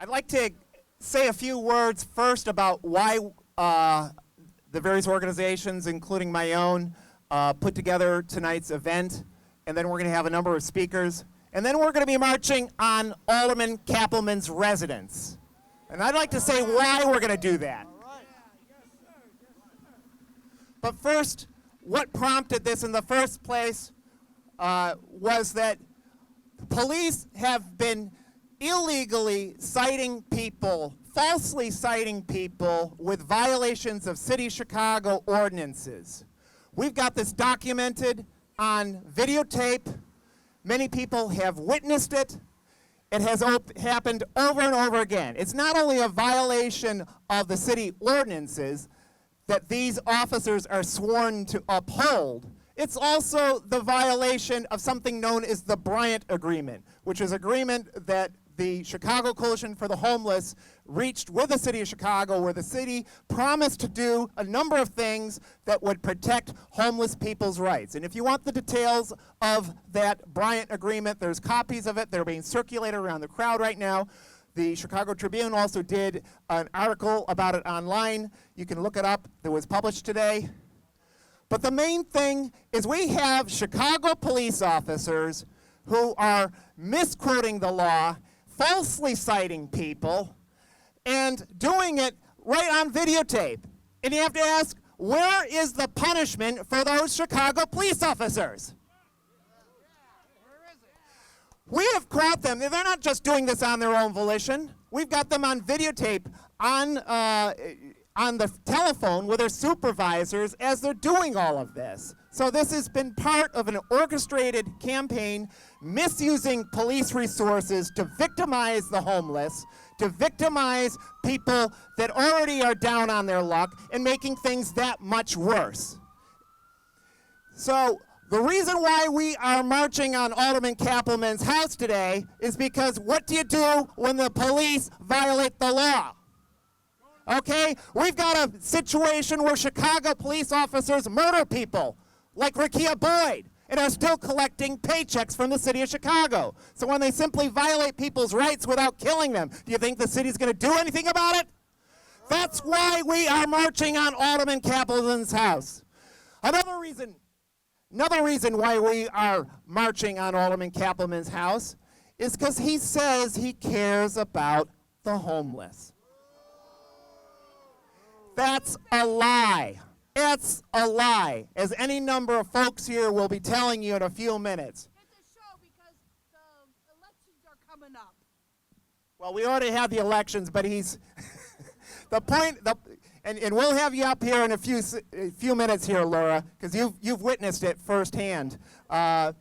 I'd like to say a few words first about why the various organizations, including my own, put together tonight's event, and then we're going to have a number of speakers, and then we're going to be marching on Alderman Kappelman's residence. And I'd like to say why we're going to do that. But first, what prompted this in the first place was that police have been illegally citing people, falsely citing people with violations of City of Chicago ordinances. We've got this documented on videotape. Many people have witnessed it. It has happened over and over again. It's not only a violation of the city ordinances that these officers are sworn to uphold, it's also the violation of something known as the Bryant Agreement, which is an agreement that the Chicago Coalition for the Homeless reached with the City of Chicago, where the city promised to do a number of things that would protect homeless people's rights. And if you want the details of that Bryant Agreement, there's copies of it. They're being circulated around the crowd right now. The Chicago Tribune also did an article about it online. You can look it up. It was published today. But the main thing is we have Chicago police officers who are misquoting the law, falsely citing people, and doing it right on videotape. And you have to ask, where is the punishment for those Chicago police officers? We have caught them. They're not just doing this on their own volition. We've got them on videotape on the telephone with their supervisors as they're doing all of this. So this has been part of an orchestrated campaign misusing police resources to victimize the homeless, to victimize people that already are down on their luck, and making things that much worse. So the reason why we are marching on Alderman Kappelman's house today is because what do you do when the police violate the law? Okay, we've got a situation where Chicago police officers murder people, like Rakia Boyd, and are still collecting paychecks from the City of Chicago. So when they simply violate people's rights without killing them, do you think the city's going to do anything about it? That's why we are marching on Alderman Kappelman's house. Another reason why we are marching on Alderman Kappelman's house is because he says he cares about the homeless. That's a lie. It's a lie, as any number of folks here will be telling you in a few minutes. It's a show because the elections are coming up. Well, we already had the elections, but he's the point. And we'll have you up here in a few minutes here, Laura, because you've witnessed it firsthand. Alderman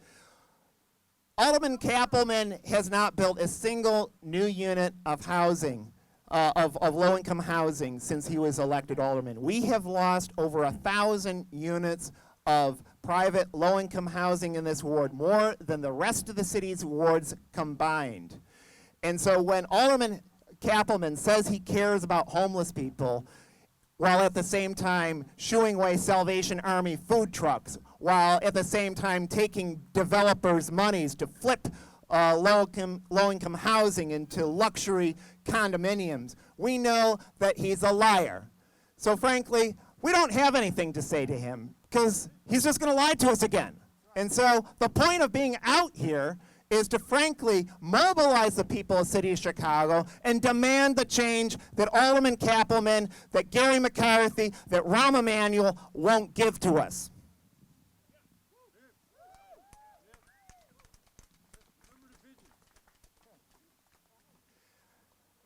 Kappelman has not built a single new unit of housing. Of low-income housing since he was elected alderman. We have lost over 1,000 units of private low-income housing in this ward, more than the rest of the city's wards combined. And so when Alderman Kappelman says he cares about homeless people, while at the same time shooing away Salvation Army food trucks, while at the same time taking developers' monies to flip low-income housing into luxury condominiums, we know that he's a liar. So frankly, we don't have anything to say to him because he's just going to lie to us again. And so the point of being out here is to frankly mobilize the people of the City of Chicago and demand the change that Alderman Kappelman, that Gary McCarthy, that Rahm Emanuel won't give to us.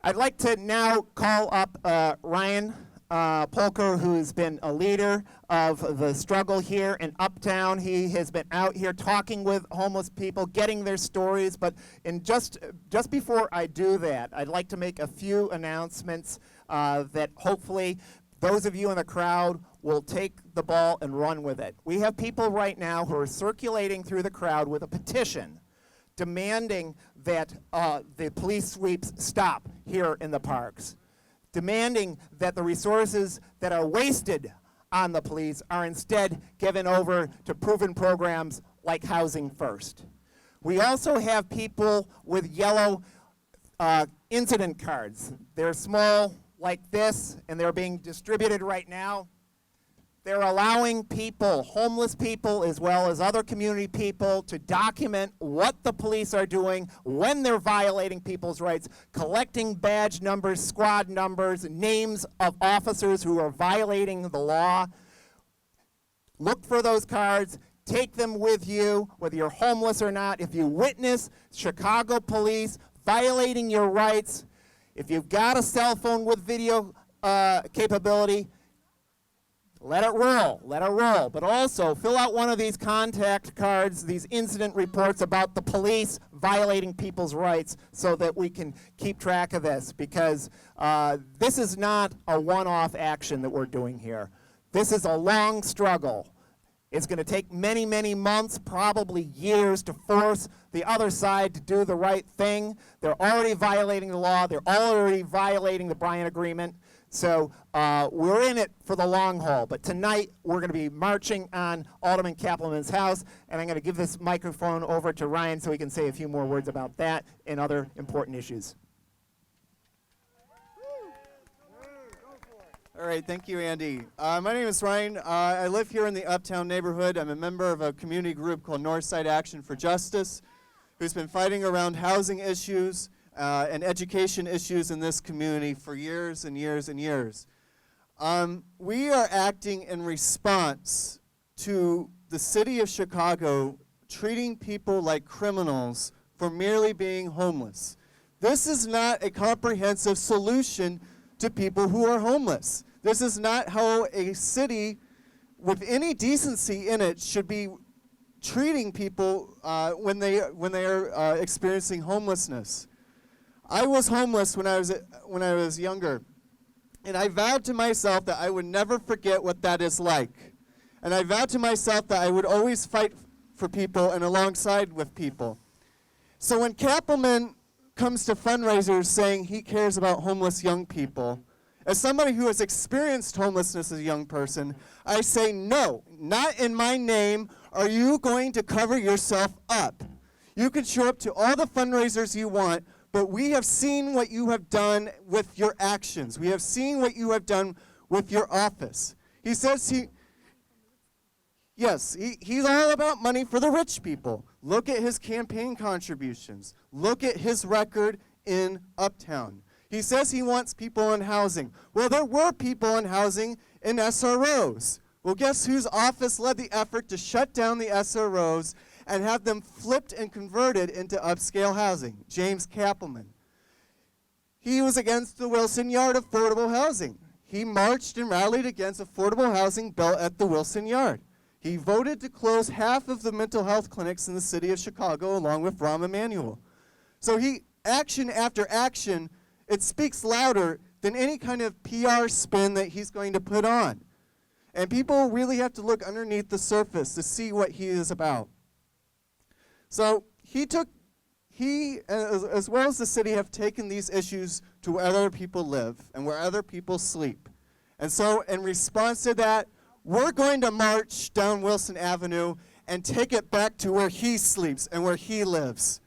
I'd like to now call up Ryan Polker, who's been a leader of the struggle here in Uptown. He has been out here talking with homeless people, getting their stories. But just before I do that, I'd like to make a few announcements that hopefully those of you in the crowd will take the ball and run with it. We have people right now who are circulating through the crowd with a petition demanding that the police sweeps stop here in the parks, demanding that the resources that are wasted on the police are instead given over to proven programs like Housing First. We also have people with yellow incident cards. They're small like this, and they're being distributed right now. They're allowing people, homeless people as well as other community people, to document what the police are doing when they're violating people's rights, collecting badge numbers, squad numbers, names of officers who are violating the law. Look for those cards. Take them with you, whether you're homeless or not. If you witness Chicago police violating your rights, if you've got a cell phone with video capability, let it roll, let it roll. But also, fill out one of these contact cards, these incident reports about the police violating people's rights, so that we can keep track of this, because this is not a one-off action that we're doing here. This is a long struggle. It's going to take many, many months, probably years, to force the other side to do the right thing. They're already violating the law. They're already violating the Bryan Agreement. So we're in it for the long haul. But tonight, we're going to be marching on Alderman Kappelman's house, and I'm going to give this microphone over to Ryan so he can say a few more words about that and other important issues. All right, thank you, Andy. My name is Ryan. I live here in the Uptown neighborhood. I'm a member of a community group called Northside Action for Justice, who's been fighting around housing issues and education issues in this community for years and years and years. We are acting in response to the city of Chicago treating people like criminals for merely being homeless. This is not a comprehensive solution to people who are homeless. This is not how a city with any decency in it should be treating people when they are experiencing homelessness. I was homeless when I was younger, and I vowed to myself that I would never forget what that is like. And I vowed to myself that I would always fight for people and alongside with people. So when Kappelman comes to fundraisers saying he cares about homeless young people, as somebody who has experienced homelessness as a young person, I say, no, not in my name are you going to cover yourself up. You can show up to all the fundraisers you want, but we have seen what you have done with your actions. We have seen what you have done with your office. He says he's all about money for the rich people. Look at his campaign contributions. Look at his record in Uptown. He says he wants people in housing. Well, there were people in housing in SROs. Well, guess whose office led the effort to shut down the SROs and have them flipped and converted into upscale housing? James Kappelman. He was against the Wilson Yard affordable housing. He marched and rallied against affordable housing built at the Wilson Yard. He voted to close half of the mental health clinics in the city of Chicago along with Rahm Emanuel. So action after action, it speaks louder than any kind of PR spin that he's going to put on. And people really have to look underneath the surface to see what he is about. So he, as well as the city, have taken these issues to where other people live and where other people sleep. And so in response to that, we're going to march down Wilson Avenue and take it back to where he sleeps and where he lives.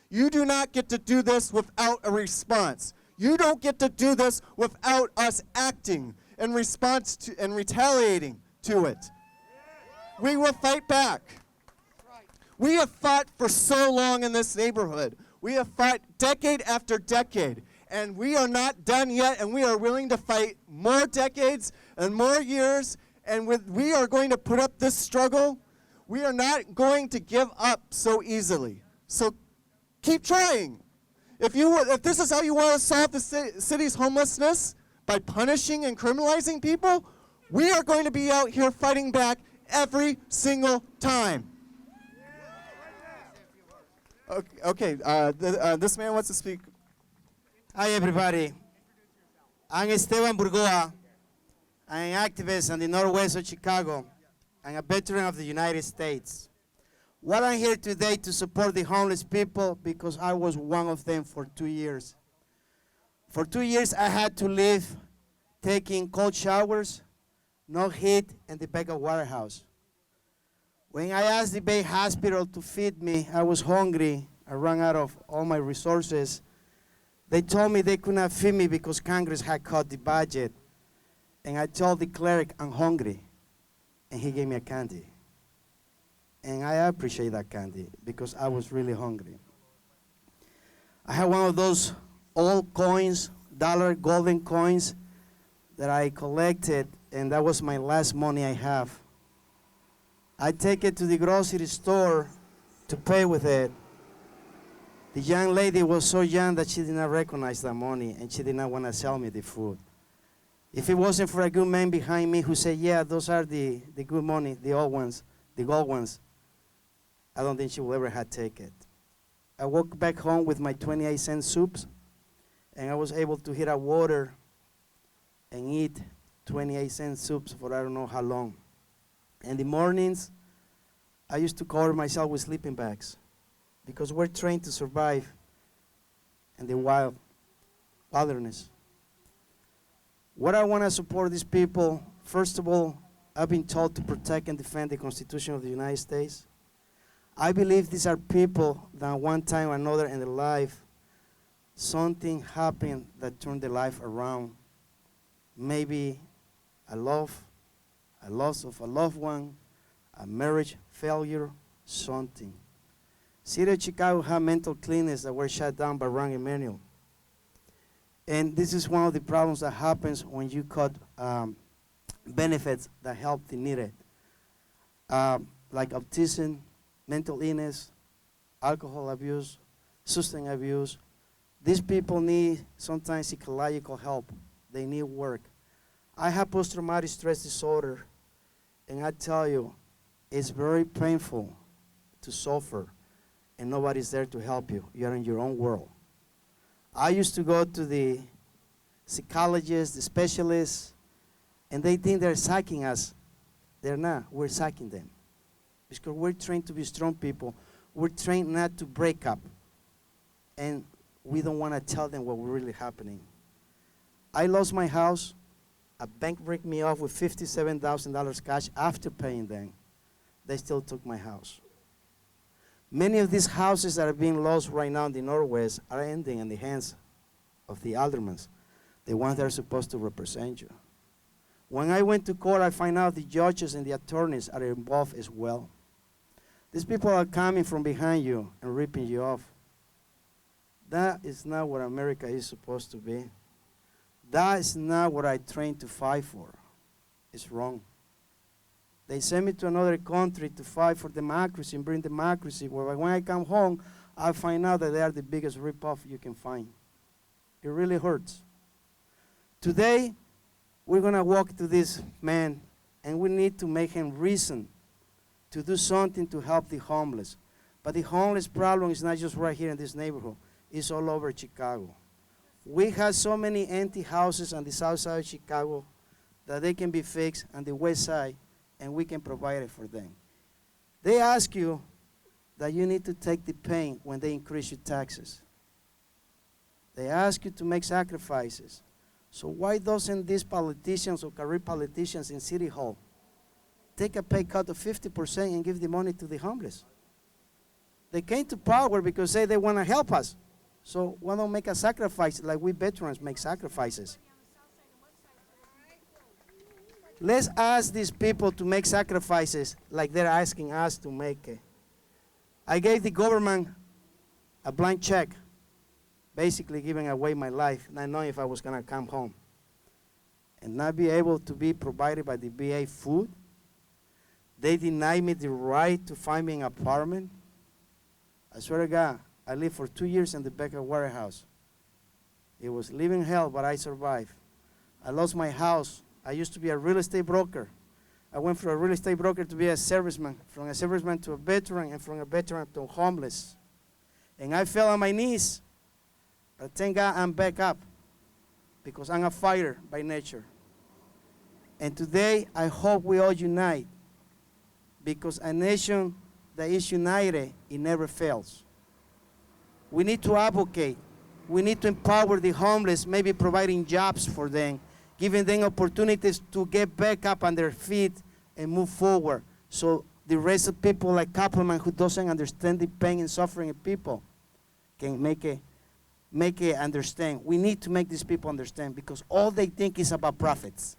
You do not get to do this without a response. You don't get to do this without us acting in response to and retaliating to it. We will fight back. We have fought for so long in this neighborhood. We have fought decade after decade, and we are not done yet, and we are willing to fight more decades and more years, and we are going to put up this struggle. We are not going to give up so easily. So keep trying. If this is how you want to solve the city's homelessness, by punishing and criminalizing people, we are going to be out here fighting back every single time. Okay, this man wants to speak. Hi, everybody. I'm Esteban Burgoa. I'm an activist in the northwest of Chicago. I'm a veteran of the United States. Well, I'm here today to support the homeless people because I was one of them for 2 years. For 2 years, I had to live taking cold showers, no heat, and the back of warehouse. When I asked the Bay Hospital to feed me, I was hungry. I ran out of all my resources. They told me they could not feed me because Congress had cut the budget. And I told the clerk I'm hungry. And he gave me a candy. And I appreciate that candy because I was really hungry. I had one of those old coins, dollar golden coins that I collected, and that was my last money I have. I take it to the grocery store to pay with it. The young lady was so young that she did not recognize that money, and she did not want to sell me the food. If it wasn't for a good man behind me who said, yeah, those are the good money, the old ones, the gold ones, I don't think she will ever have taken it. I walked back home with my 28-cent soups, and I was able to heat up water and eat 28-cent soups for I don't know how long. In the mornings, I used to cover myself with sleeping bags because we're trained to survive in the wilderness. What I want to support these people, first of all, I've been told to protect and defend the Constitution of the United States. I believe these are people that one time or another in their life, something happened that turned their life around. Maybe a loss of a loved one, a marriage failure, something. City of Chicago had mental clinics that were shut down by Ron Emanuel. And this is one of the problems that happens when you cut benefits that help the needed, like autism, mental illness, alcohol abuse, substance abuse. These people need sometimes psychological help. They need work. I have post-traumatic stress disorder, and I tell you, it's very painful to suffer, and nobody's there to help you. You're in your own world. I used to go to the psychologists, the specialists, and they think they're psyching us. They're not. We're psyching them. Because we're trained to be strong people. We're trained not to break up. And we don't want to tell them what's really happening. I lost my house. A bank ripped me off with $57,000 cash after paying them. They still took my house. Many of these houses that are being lost right now in the Northwest are ending in the hands of the aldermen, the ones that are supposed to represent you. When I went to court, I find out the judges and the attorneys are involved as well. These people are coming from behind you and ripping you off. That is not what America is supposed to be. That is not what I trained to fight for. It's wrong. They send me to another country to fight for democracy and bring democracy. Well, when I come home, I find out that they are the biggest rip-off you can find. It really hurts. Today, we're going to walk to this man, and we need to make him reason to do something to help the homeless. But the homeless problem is not just right here in this neighborhood. It's all over Chicago. We have so many empty houses on the south side of Chicago that they can be fixed on the west side, and we can provide it for them. They ask you that you need to take the pain when they increase your taxes. They ask you to make sacrifices. So why doesn't these politicians or career politicians in City Hall take a pay cut of 50% and give the money to the homeless? They came to power because they want to help us. So why don't make a sacrifice like we veterans make sacrifices? Let's ask these people to make sacrifices like they're asking us to make it. I gave the government a blank check, basically giving away my life, not knowing if I was going to come home. And not be able to be provided by the VA food. They denied me the right to find me an apartment. I swear to God, I lived for 2 years in the back of a warehouse. It was living hell, but I survived. I lost my house. I used to be a real estate broker. I went from a real estate broker to be a serviceman, from a serviceman to a veteran, and from a veteran to homeless. And I fell on my knees. But thank God I'm back up because I'm a fighter by nature. And today, I hope we all unite because a nation that is united, it never fails. We need to advocate. We need to empower the homeless, maybe providing jobs for them, giving them opportunities to get back up on their feet and move forward. So the rest of people like Kappelman, who doesn't understand the pain and suffering of people, can make it make it understand. We need to make these people understand because all they think is about profits.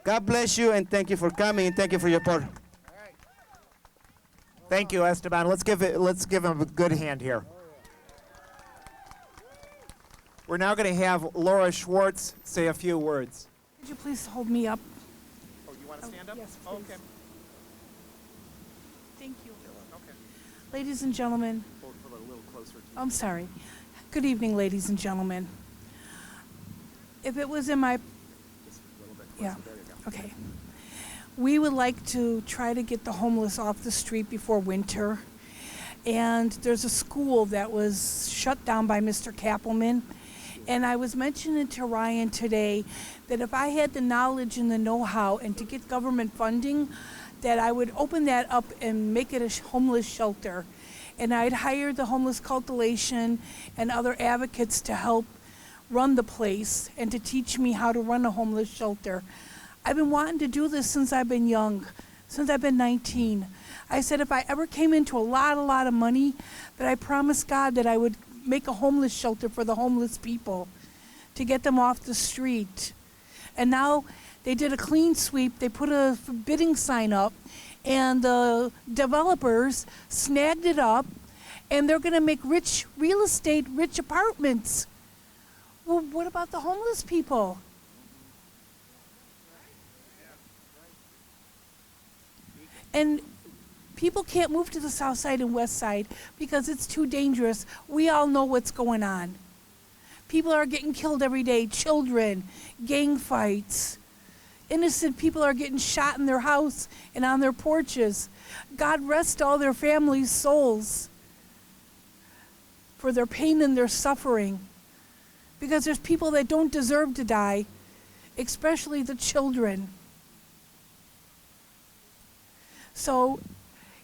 God bless you and thank you for coming and thank you for your support. Thank you, Esteban. Let's give him a good hand here. We're now going to have Laura Schwartz say a few words. Could you please hold me up? Oh, you want to stand up? Yes, please. Okay. Thank you. Okay. Ladies and gentlemen, Hold a little closer to you. I'm sorry. Good evening, ladies and gentlemen. If it was in my, Just a little bit yeah, closer. There you go. okay. We would like to try to get the homeless off the street before winter. And there's a school that was shut down by Mr. Kappelman. And I was mentioning to Ryan today that if I had the knowledge and the know-how and to get government funding, that I would open that up and make it a homeless shelter. And I'd hire the homeless cultivation and other advocates to help run the place and to teach me how to run a homeless shelter. I've been wanting to do this since I've been young, since I've been 19. I said if I ever came into a lot of money, that I promised God that I would make a homeless shelter for the homeless people to get them off the street. And now they did a clean sweep. They put a bidding sign up and the developers snagged it up and they're going to make rich real estate, rich apartments. Well, what about the homeless people? And people can't move to the south side and west side because it's too dangerous. We all know what's going on. People are getting killed every day, children, gang fights. Innocent people are getting shot in their house and on their porches. God rest all their families' souls for their pain and their suffering. Because there's people that don't deserve to die, especially the children. So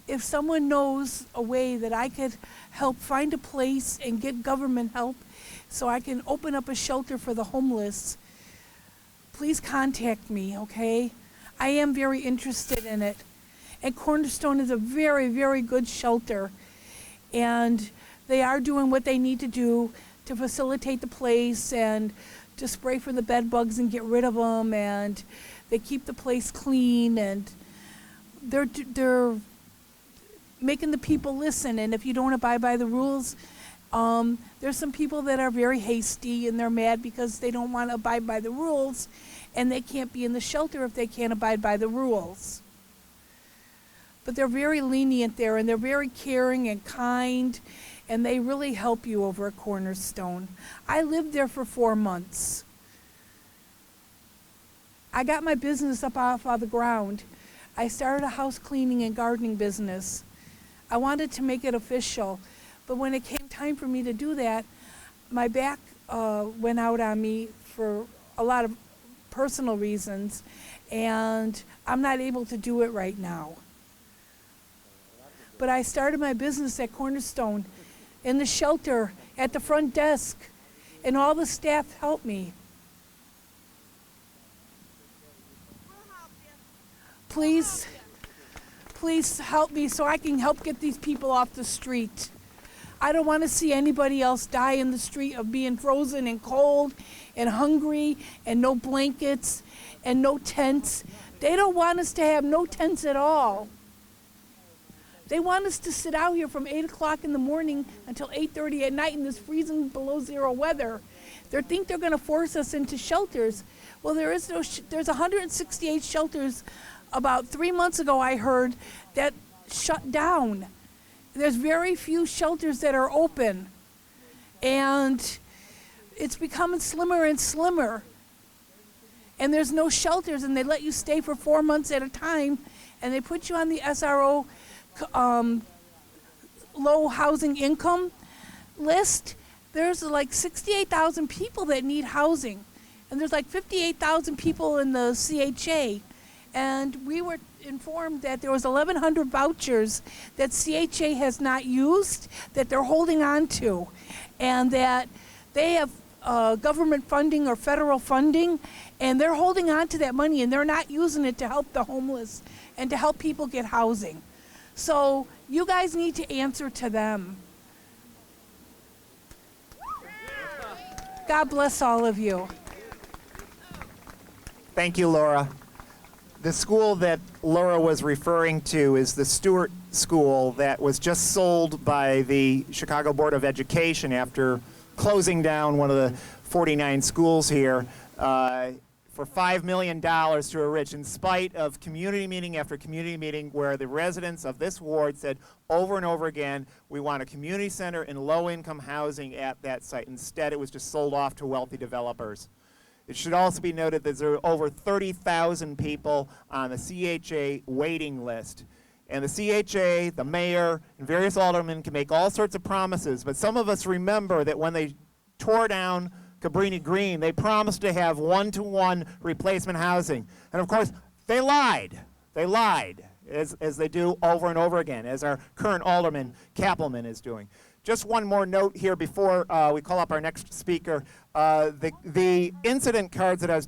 if someone knows a way that I could help find a place and get government help so I can open up a shelter for the homeless, please contact me, okay? I am very interested in it. And Cornerstone is a very good shelter. And they are doing what they need to do to facilitate the place and to spray for the bed bugs and get rid of them. And they keep the place clean and they're making the people listen. And if you don't abide by the rules, there's some people that are very hasty and they're mad because they don't want to abide by the rules and they can't be in the shelter if they can't abide by the rules. But they're very lenient there and they're very caring and kind and they really help you over at Cornerstone. I lived there for 4 months. I got my business up off of the ground. I started a house cleaning and gardening business. I wanted to make it official, but when it came time for me to do that, my back went out on me for a lot of personal reasons, and I'm not able to do it right now. But I started my business at Cornerstone in the shelter at the front desk, and all the staff helped me. Please help me so I can help get these people off the street. I don't want to see anybody else die in the street of being frozen and cold and hungry and no blankets and no tents. They don't want us to have no tents at all. They want us to sit out here from 8 o'clock in the morning until 8:30 at night in this freezing below zero weather. They think they're going to force us into shelters. Well, there's 168 shelters. About 3 months ago, I heard that shut down. There's very few shelters that are open. And it's becoming slimmer and slimmer. And there's no shelters, and they let you stay for 4 months at a time, and they put you on the SRO low housing income list. There's like 68,000 people that need housing, and there's like 58,000 people in the CHA. And we were informed that there was 1,100 vouchers that CHA has not used, that they're holding on to, and that they have government funding or federal funding, and they're holding on to that money, and they're not using it to help the homeless and to help people get housing. So you guys need to answer to them. God bless all of you. Thank you, Laura. The school that Laura was referring to is the Stewart School that was just sold by the Chicago Board of Education after closing down one of the 49 schools here for $5 million to a rich, in spite of community meeting after community meeting where the residents of this ward said over and over again, we want a community center and low-income housing at that site. Instead, it was just sold off to wealthy developers. It should also be noted that there are over 30,000 people on the CHA waiting list. And the CHA, the mayor, and various aldermen can make all sorts of promises, but some of us remember that when they tore down Cabrini Green, they promised to have one-to-one replacement housing. And of course, they lied. They lied, as they do over and over again, as our current alderman, Kappelman, is doing. Just one more note here before we call up our next speaker. The incident cards that I was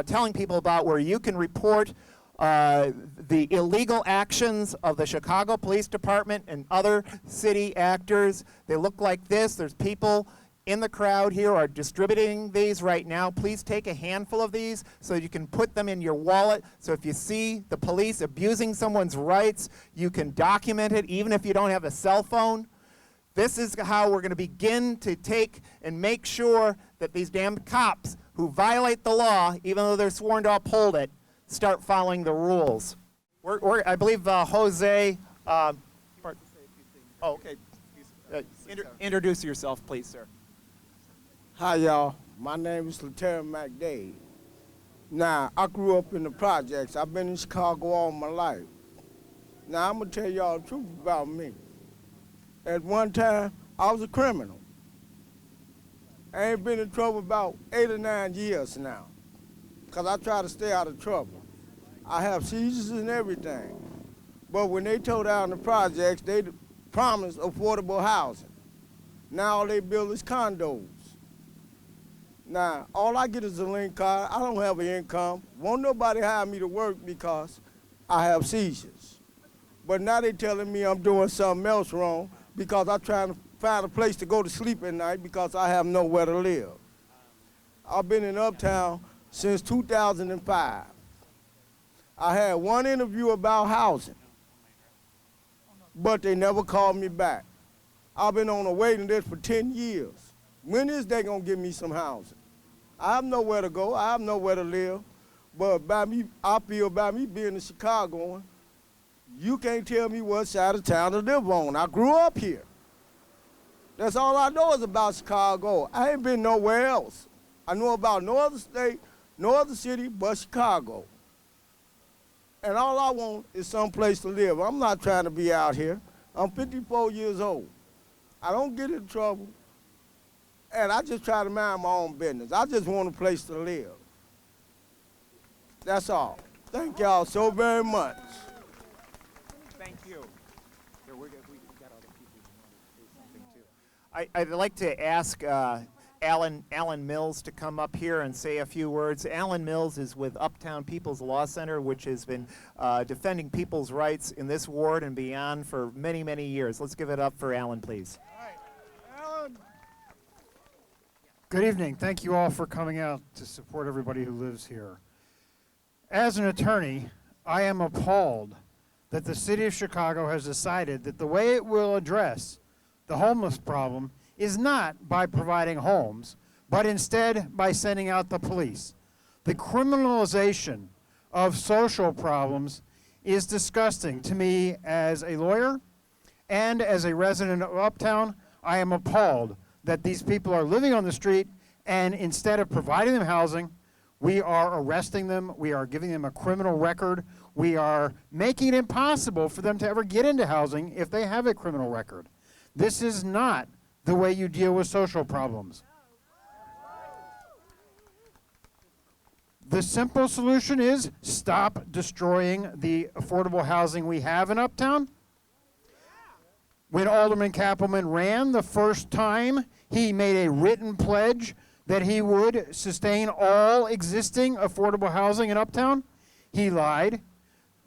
telling people about where you can report the illegal actions of the Chicago Police Department and other city actors. They look like this. There's people in the crowd here are distributing these right now. Please take a handful of these so you can put them in your wallet. So if you see the police abusing someone's rights, you can document it even if you don't have a cell phone. This is how we're going to begin to take and make sure that these damn cops who violate the law, even though they're sworn to uphold it, start following the rules. I believe Jose. Oh, okay. Introduce yourself, please, sir. Hi, y'all. My name is Lieutenant McDade. Now, I grew up in the projects. I've been in Chicago all my life. Now, I'm going to tell y'all the truth about me. At one time, I was a criminal. I ain't been in trouble about 8 or 9 years now, because I try to stay out of trouble. I have seizures and everything. But when they tore down the projects, they promised affordable housing. Now all they build is condos. Now, all I get is a link card. I don't have an income. Won't nobody hire me to work because I have seizures. But now they telling me I'm doing something else wrong because I'm trying to find a place to go to sleep at night because I have nowhere to live. I've been in Uptown since 2005. I had one interview about housing, but they never called me back. I've been on a waiting list for 10 years. When is they gonna give me some housing? I have nowhere to go, I have nowhere to live, but by me, I feel by me being a Chicagoan, you can't tell me what side of town to live on. I grew up here. That's all I know is about Chicago. I ain't been nowhere else. I know about no other state, no other city but Chicago. And all I want is some place to live. I'm not trying to be out here. I'm 54 years old. I don't get in trouble, and I just try to mind my own business. I just want a place to live. That's all. Thank y'all so very much. Thank you. Here, we got other people who want to say something too. I'd like to ask Alan Mills to come up here and say a few words. Alan Mills is with Uptown People's Law Center, which has been defending people's rights in this ward and beyond for many, many years. Let's give it up for Alan, please. Good evening. Thank you all for coming out to support everybody who lives here. As an attorney, I am appalled that the city of Chicago has decided that the way it will address the homeless problem is not by providing homes, but instead by sending out the police. The criminalization of social problems is disgusting to me as a lawyer and as a resident of Uptown. I am appalled that these people are living on the street, and instead of providing them housing, we are arresting them, we are giving them a criminal record, we are making it impossible for them to ever get into housing if they have a criminal record. This is not the way you deal with social problems. The simple solution is stop destroying the affordable housing we have in Uptown. When Alderman Kappelman ran the first time, he made a written pledge that he would sustain all existing affordable housing in Uptown. He lied.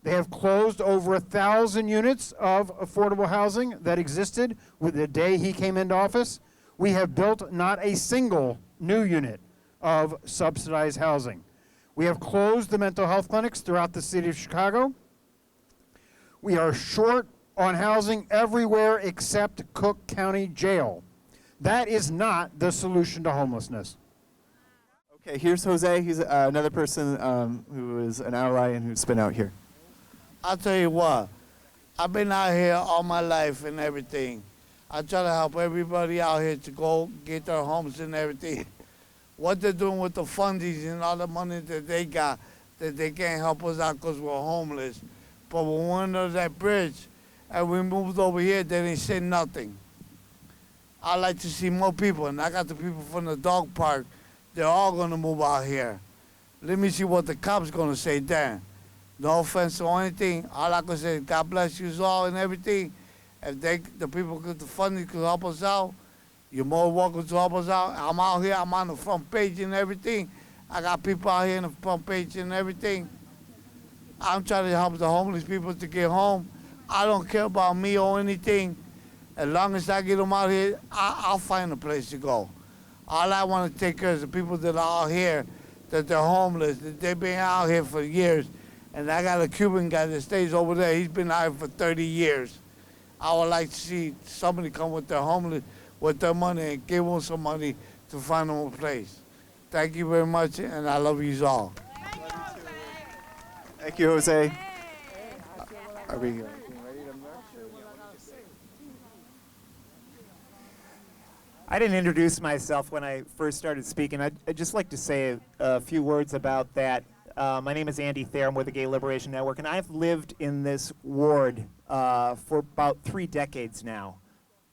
They have closed over 1,000 units of affordable housing that existed with the day he came into office. We have built not a single new unit of subsidized housing. We have closed the mental health clinics throughout the city of Chicago. We are short on housing everywhere except Cook County Jail. That is not the solution to homelessness. Okay, here's Jose. He's another person who is an ally and who's been out here. I'll tell you what, I've been out here all my life and everything. I try to help everybody out here to go get their homes and everything. What they're doing with the fundies and all the money that they got, that they can't help us out because we're homeless. But when we went under that bridge and we moved over here, they didn't say nothing. I like to see more people, and I got the people from the dog park. They're all going to move out here. Let me see what the cops going to say then. No offense or anything. All I can say is God bless you all and everything. If the people get the funding could help us out, you're more welcome to help us out. I'm out here. I'm on the front page and everything. I got people out here on the front page and everything. I'm trying to help the homeless people to get home. I don't care about me or anything. As long as I get them out here, I'll find a place to go. All I want to take care of is the people that are out here, that they're homeless, that they've been out here for years. And I got a Cuban guy that stays over there. He's been out here for 30 years. I would like to see somebody come with their homeless, with their money, and give them some money to find them a place. Thank you very much, and I love you all. Thank you, Jose. Are we here? I didn't introduce myself when I first started speaking. I'd just like to say a few words about that. My name is Andy Thayer. I'm with the Gay Liberation Network, and I've lived in this ward for about 3 decades now.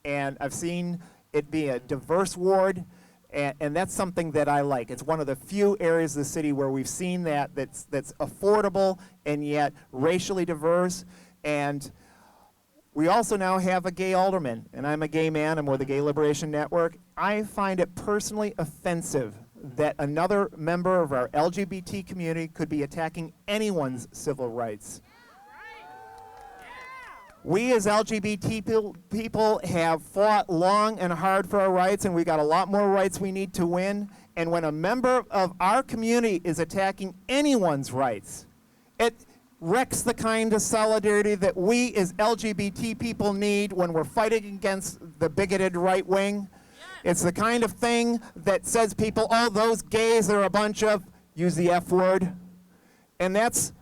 And I've seen it be a diverse ward, and that's something that I like. It's one of the few areas of the city where we've seen that's affordable and yet racially diverse. And we also now have a gay alderman, and I'm a gay man. I'm with the Gay Liberation Network. I find it personally offensive that another member of our LGBT community could be attacking anyone's civil rights. We as LGBT people have fought long and hard for our rights, and we got a lot more rights we need to win. And when a member of our community is attacking anyone's rights, it wrecks the kind of solidarity that we as LGBT people need when we're fighting against the bigoted right wing. It's the kind of thing that says people, oh, those gays are a bunch of, use the F word. And that's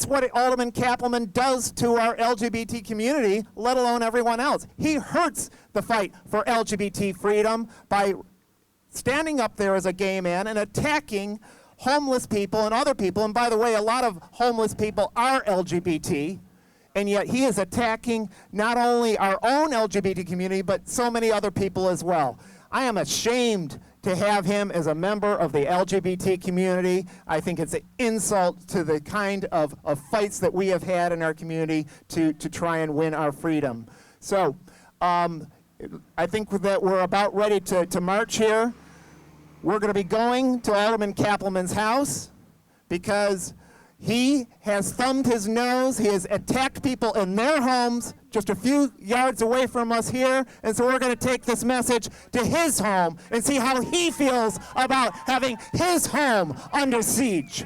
what Alderman Kappelman does to our LGBT community, let alone everyone else. He hurts the fight for LGBT freedom by standing up there as a gay man and attacking homeless people and other people. And by the way, a lot of homeless people are LGBT, and yet he is attacking not only our own LGBT community, but so many other people as well. I am ashamed to have him as a member of the LGBT community. I think it's an insult to the kind of fights that we have had in our community to try and win our freedom. So I think that we're about ready to march here. We're going to be going to Alderman Kappelman's house because he has thumbed his nose. He has attacked people in their homes just a few yards away from us here. And so we're going to take this message to his home and see how he feels about having his home under siege.